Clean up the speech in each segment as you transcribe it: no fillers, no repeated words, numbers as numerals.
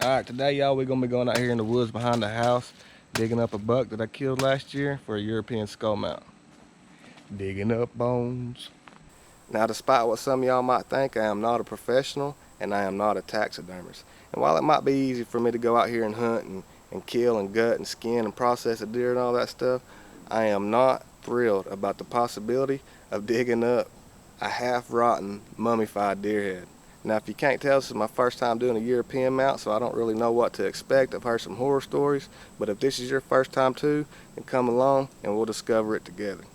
Alright, today y'all we're gonna be going out here in the woods behind the house, digging up a buck that I killed last year for a European skull mount. Digging up bones. Now, despite what some of y'all might think, I am not a professional and I am not a taxidermist. And while it might be easy for me to go out here and hunt and kill and gut and skin and process a deer and all that stuff, I am not thrilled about the possibility of digging up a half-rotten mummified deer head. Now, if you can't tell, this is my first time doing a European mount, so I don't really know what to expect. I've heard some horror stories, but if this is your first time too, then come along and we'll discover it together.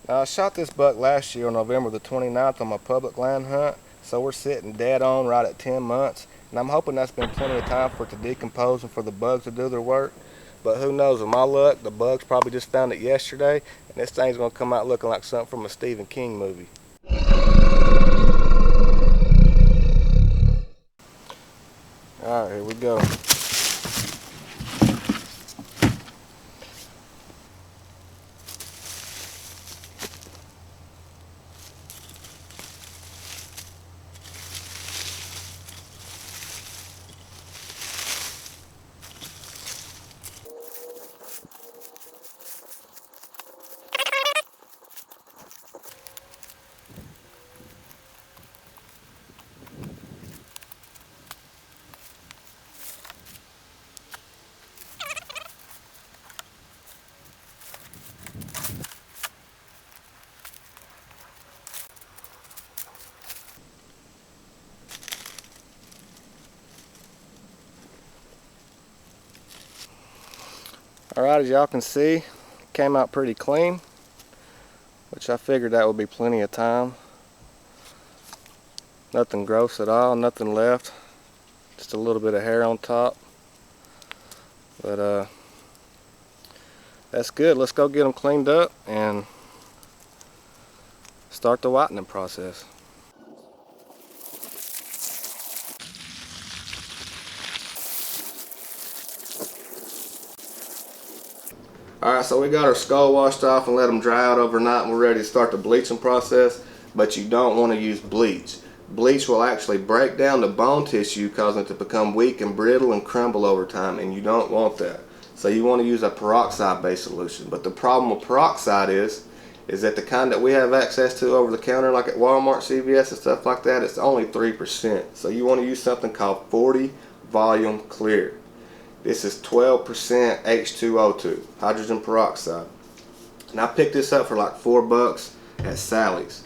Now, I shot this buck last year on November the 29th on my public land hunt, so we're sitting dead on right at 10 months, and I'm hoping that's been plenty of time for it to decompose and for the bugs to do their work. But who knows, with my luck, the bugs probably just found it yesterday, and this thing's gonna come out looking like something from a Stephen King movie. Alright, here we go. Alright, as y'all can see, it came out pretty clean, which I figured that would be plenty of time. Nothing gross at all, nothing left, just a little bit of hair on top. But that's good. Let's go get them cleaned up and start the whitening process. Alright, so we got our skull washed off and let them dry out overnight, and we're ready to start the bleaching process. But you don't want to use bleach. Bleach will actually break down the bone tissue, causing it to become weak and brittle and crumble over time, and you don't want that. So you want to use a peroxide based solution. But the problem with peroxide is that the kind that we have access to over the counter, like at Walmart, CVS and stuff like that, it's only 3%. So you want to use something called 40 volume clear. This is 12% H2O2, hydrogen peroxide. And I picked this up for like $4 at Sally's.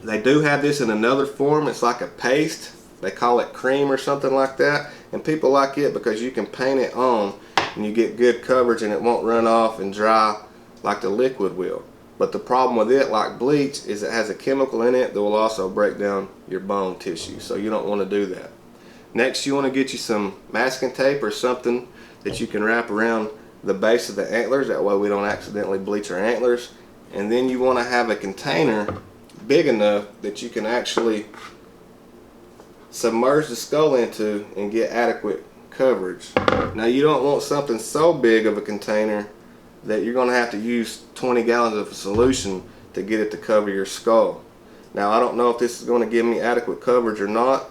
They do have this in another form. It's like a paste. They call it cream or something like that. And people like it because you can paint it on and you get good coverage and it won't run off and dry like the liquid will. But the problem with it, like bleach, is it has a chemical in it that will also break down your bone tissue. So you don't want to do that. Next, you want to get you some masking tape or something that you can wrap around the base of the antlers. That way we don't accidentally bleach our antlers. And then you want to have a container big enough that you can actually submerge the skull into and get adequate coverage. Now, you don't want something so big of a container that you're going to have to use 20 gallons of a solution to get it to cover your skull. Now, I don't know if this is going to give me adequate coverage or not,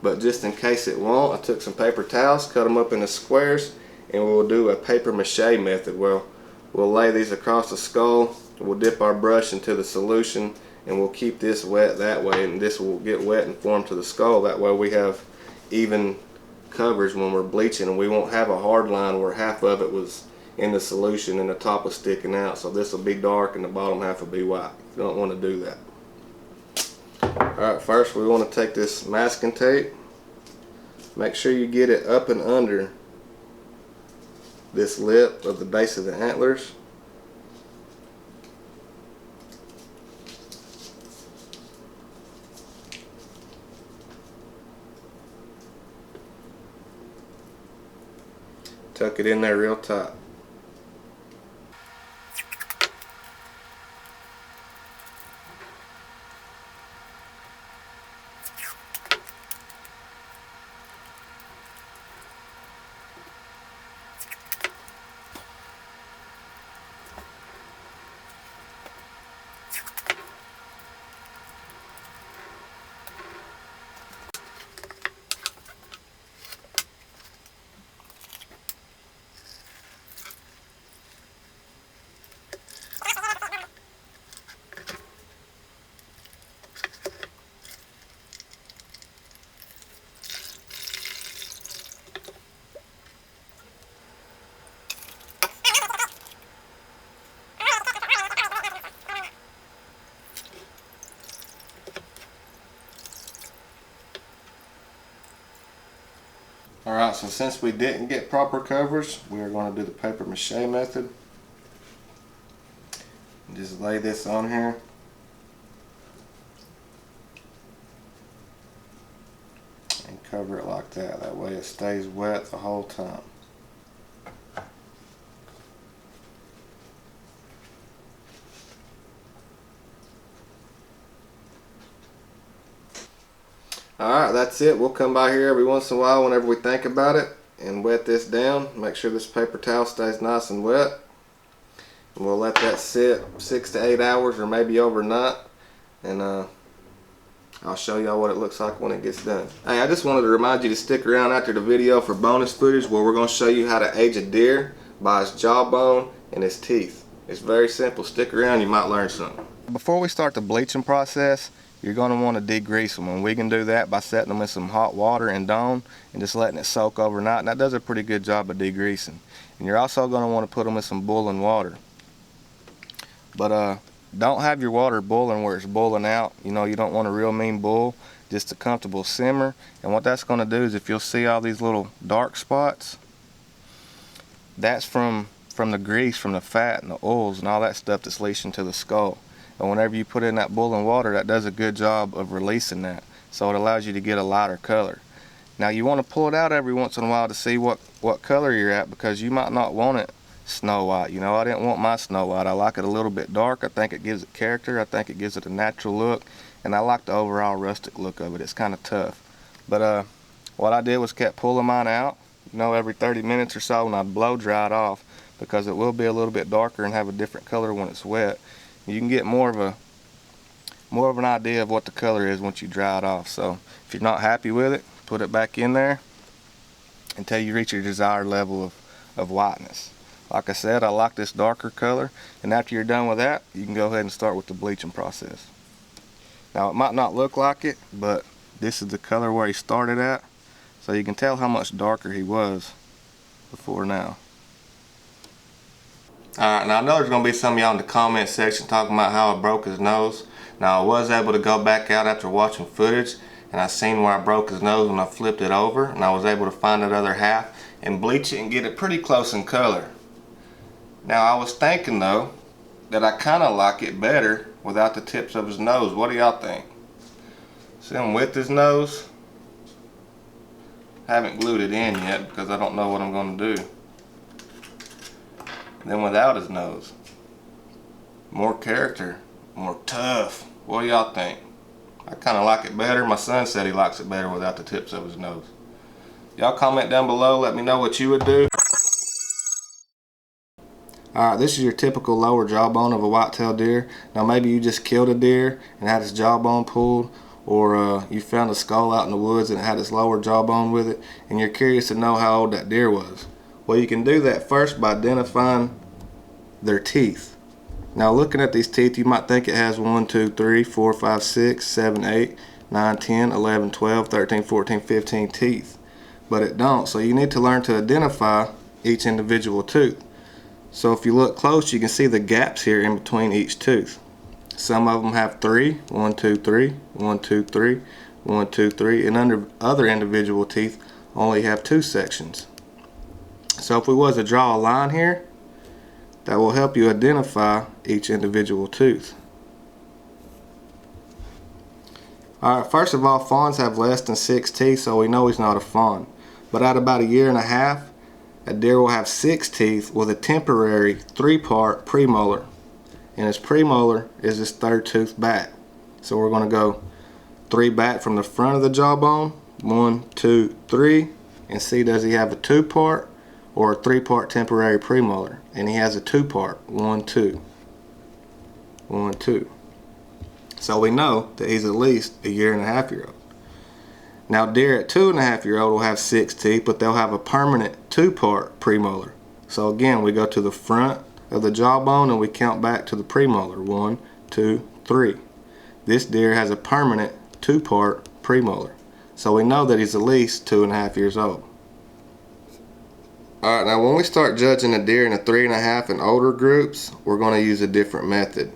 but just in case it won't, I took some paper towels, cut them up into squares, and we'll do a paper mache method where we'll lay these across the skull, we'll dip our brush into the solution, and we'll keep this wet that way, and this will get wet and form to the skull. That way we have even coverage when we're bleaching, and we won't have a hard line where half of it was in the solution and the top was sticking out. So this will be dark and the bottom half will be white. You don't want to do that. Alright, first we want to take this masking tape. Make sure you get it up and under this lip of the base of the antlers. Tuck it in there real tight. Alright, so since we didn't get proper coverage, we are going to do the paper mache method. Just lay this on here. And cover it like that. That way it stays wet the whole time. Alright, that's it. We'll come by here every once in a while whenever we think about it and wet this down. Make sure this paper towel stays nice and wet. And we'll let that sit 6 to 8 hours or maybe overnight. And I'll show y'all what it looks like when it gets done. Hey, I just wanted to remind you to stick around after the video for bonus footage where we're going to show you how to age a deer by his jawbone and his teeth. It's very simple. Stick around, you might learn something. Before we start the bleaching process, you're going to want to degrease them, and we can do that by setting them in some hot water and Dawn and just letting it soak overnight, and that does a pretty good job of degreasing. And you're also going to want to put them in some boiling water. But don't have your water boiling where it's boiling out. You know, you don't want a real mean boil, just a comfortable simmer. And what that's going to do is, if you'll see all these little dark spots, that's from the grease, from the fat and the oils and all that stuff that's leaching to the skull. And whenever you put in that boiling water, that does a good job of releasing that. So it allows you to get a lighter color. Now you want to pull it out every once in a while to see what color you're at, because you might not want it snow white. You know, I didn't want my snow white. I like it a little bit dark. I think it gives it character. I think it gives it a natural look. And I like the overall rustic look of it. It's kind of tough. But what I did was kept pulling mine out, you know, every 30 minutes or so, and I'd blow dry it off, because it will be a little bit darker and have a different color when it's wet. You can get more of an idea of what the color is once you dry it off. So if you're not happy with it, put it back in there until you reach your desired level of whiteness. Like I said, I like this darker color, and after you're done with that, you can go ahead and start with the bleaching process. Now it might not look like it, but this is the color where he started at, so you can tell how much darker he was before now. Alright, now I know there's going to be some of y'all in the comment section talking about how I broke his nose. Now I was able to go back out after watching footage, and I seen where I broke his nose when I flipped it over, and I was able to find that other half and bleach it and get it pretty close in color. Now I was thinking though that I kind of like it better without the tips of his nose. What do y'all think? See him with his nose? I haven't glued it in yet because I don't know what I'm going to do. Then without his nose, more character, more tough. What do y'all think? I kind of like it better. My son said he likes it better without the tips of his nose. Y'all comment down below, let me know what you would do. Alright, this is your typical lower jawbone of a white-tailed deer. Now maybe you just killed a deer and had its jawbone pulled, or you found a skull out in the woods and it had its lower jawbone with it, and you're curious to know how old that deer was. Well, you can do that first by identifying their teeth. Now looking at these teeth, you might think it has 1, 2, 3, 4, 5, 6, 7, 8, 9, 10, 11, 12, 13, 14, 15 teeth. But it don't, so you need to learn to identify each individual tooth. So if you look close, you can see the gaps here in between each tooth. Some of them have 3, 1, 2, 3, 1, 2, 3, 1, 2, 3, and under other individual teeth only have 2 sections. So if we was to draw a line here, that will help you identify each individual tooth. Alright, first of all, fawns have less than 6 teeth, so we know he's not a fawn. But at about 1.5 years, a deer will have 6 teeth with a temporary 3-part premolar. And his premolar is his 3rd tooth back. So we're going to go 3 back from the front of the jawbone, 1, 2, 3, and see, does he have a 2-part or a 3-part temporary premolar? And he has a 2-part, 1, 2, 1, 2. So we know that he's at least 1.5 years old. Now deer at 2.5 years old will have 6 teeth, but they'll have a permanent 2-part premolar. So again, we go to the front of the jawbone and we count back to the premolar, 1, 2, 3. This deer has a permanent 2-part premolar. So we know that he's at least 2.5 years old. Alright, now when we start judging a deer in the 3.5 and older groups, we're going to use a different method.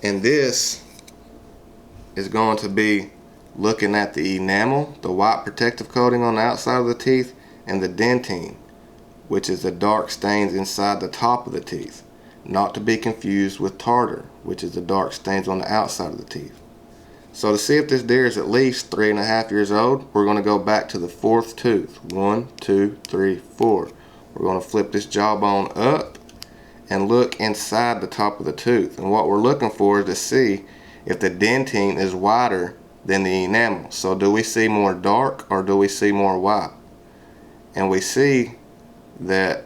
And this is going to be looking at the enamel, the white protective coating on the outside of the teeth, and the dentine, which is the dark stains inside the top of the teeth, not to be confused with tartar, which is the dark stains on the outside of the teeth. So to see if this deer is at least 3.5 years old, we're going to go back to the 4th tooth. 1, 2, 3, 4. We're going to flip this jawbone up and look inside the top of the tooth. And what we're looking for is to see if the dentine is wider than the enamel. So do we see more dark or do we see more white? And we see that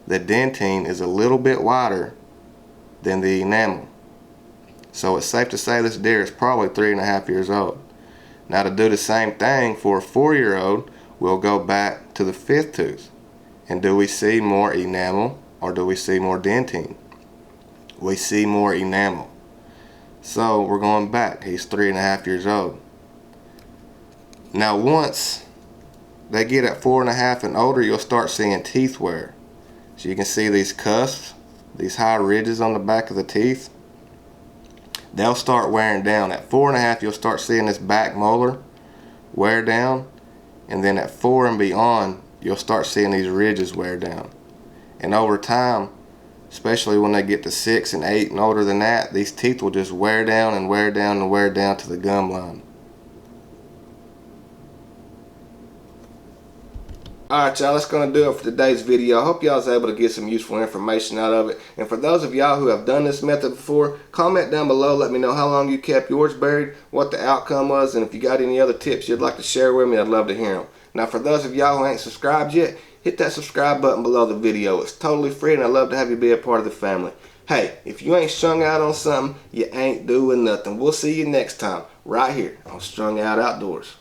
the dentine is a little bit wider than the enamel. So it's safe to say this deer is probably 3.5 years old. Now to do the same thing for a 4-year-old, we'll go back to the 5th tooth. And do we see more enamel or do we see more dentine? We see more enamel. So we're going back. He's 3.5 years old. Now once they get at 4.5 and older, you'll start seeing teeth wear. So you can see these cusps, these high ridges on the back of the teeth. They'll start wearing down. At 4.5, you'll start seeing this back molar wear down. And then at 4 and beyond, you'll start seeing these ridges wear down. And over time, especially when they get to 6 and 8 and older than that, these teeth will just wear down and wear down and wear down to the gum line. Alright y'all, that's going to do it for today's video. I hope y'all was able to get some useful information out of it. And for those of y'all who have done this method before, comment down below. Let me know how long you kept yours buried, what the outcome was, and if you got any other tips you'd like to share with me, I'd love to hear them. Now for those of y'all who ain't subscribed yet, hit that subscribe button below the video. It's totally free and I'd love to have you be a part of the family. Hey, if you ain't strung out on something, you ain't doing nothing. We'll see you next time, right here on Strung Out Outdoors.